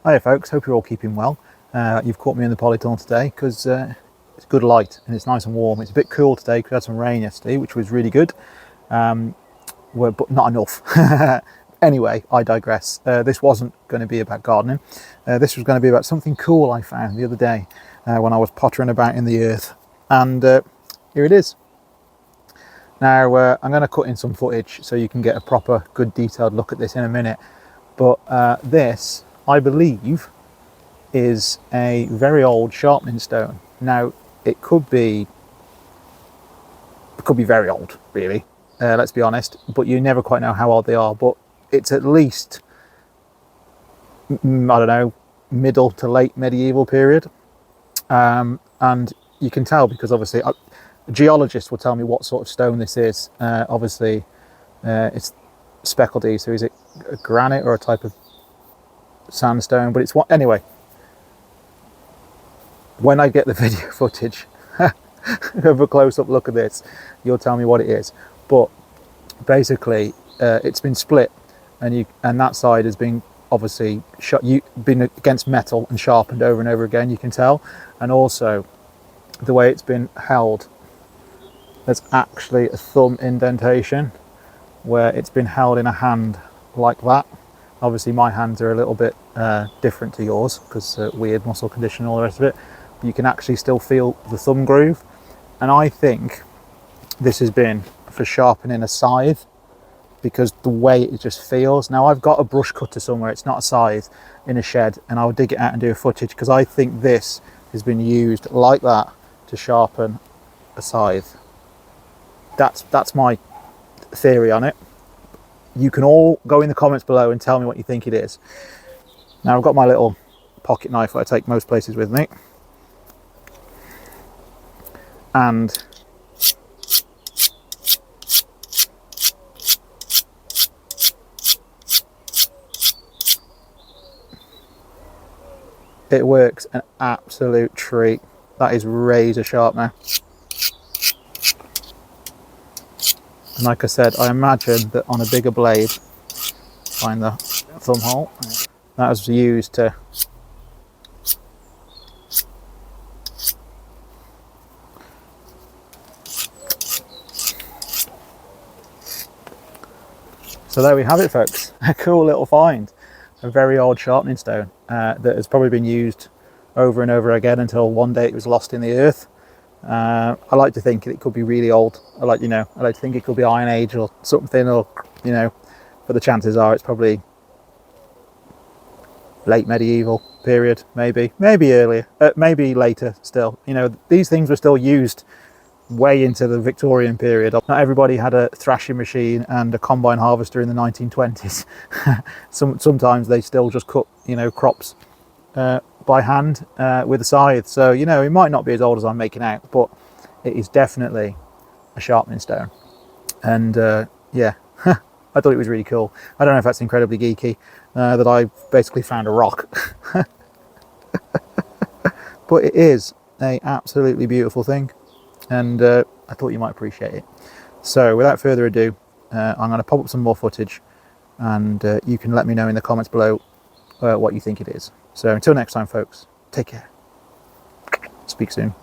Hiya folks, hope you're all keeping well. You've caught me in the polytunnel today because it's good light and it's nice and warm. It's a bit cool today because we had some rain yesterday, which was really good, but not enough. Anyway, I digress. This wasn't going to be about gardening. This was going to be about something cool I found the other day when I was pottering about in the earth. And here it is. Now, I'm going to cut in some footage so you can get a proper, good, detailed look at this in a minute. But this, I believe, is a very old sharpening stone. Now, it could be very old, really. Let's be honest. But you never quite know how old they are. But it's at least, I don't know, middle to late medieval period. And you can tell because obviously, a geologist will tell me what sort of stone this is. Obviously, it's speckledy, so is it a granite or a type of sandstone? But it's what anyway. When I get the video footage of a close-up look at this, you'll tell me what it is. But basically, it's been split, and that side has been obviously been against metal and sharpened over and over again. You can tell, and also the way it's been held. There's actually a thumb indentation where it's been held in a hand like that. Obviously my hands are a little bit different to yours because weird muscle condition and all the rest of it, but you can actually still feel the thumb groove. And I think this has been for sharpening a scythe because the way it just feels. Now I've got a brush cutter somewhere, it's not a scythe, in a shed, and I'll dig it out and do a footage because I think this has been used like that to sharpen a scythe. That's my theory on it. You can all go in the comments below and tell me what you think it is. Now I've got my little pocket knife that I take most places with me. And it works an absolute treat. That is razor sharp now. And like I said, I imagine that on a bigger blade, find the thumb hole, that was used to so there we have it folks, a cool little find, a very old sharpening stone that has probably been used over and over again until one day it was lost in the earth. I like to think it could be really old. I like to think it could be Iron Age or something, or but the chances are it's probably late medieval period, maybe earlier, maybe later still. These things were still used way into the Victorian period. Not everybody had a thrashing machine and a combine harvester in the 1920s. Sometimes they still just cut crops by hand with a scythe. So it might not be as old as I'm making out, but it is definitely a sharpening stone. And yeah, I thought it was really cool. I don't know if that's incredibly geeky that I basically found a rock. But it is a absolutely beautiful thing, and I thought you might appreciate it. So without further ado, I'm going to pop up some more footage, and you can let me know in the comments below what you think it is. So until next time folks, take care. Speak soon.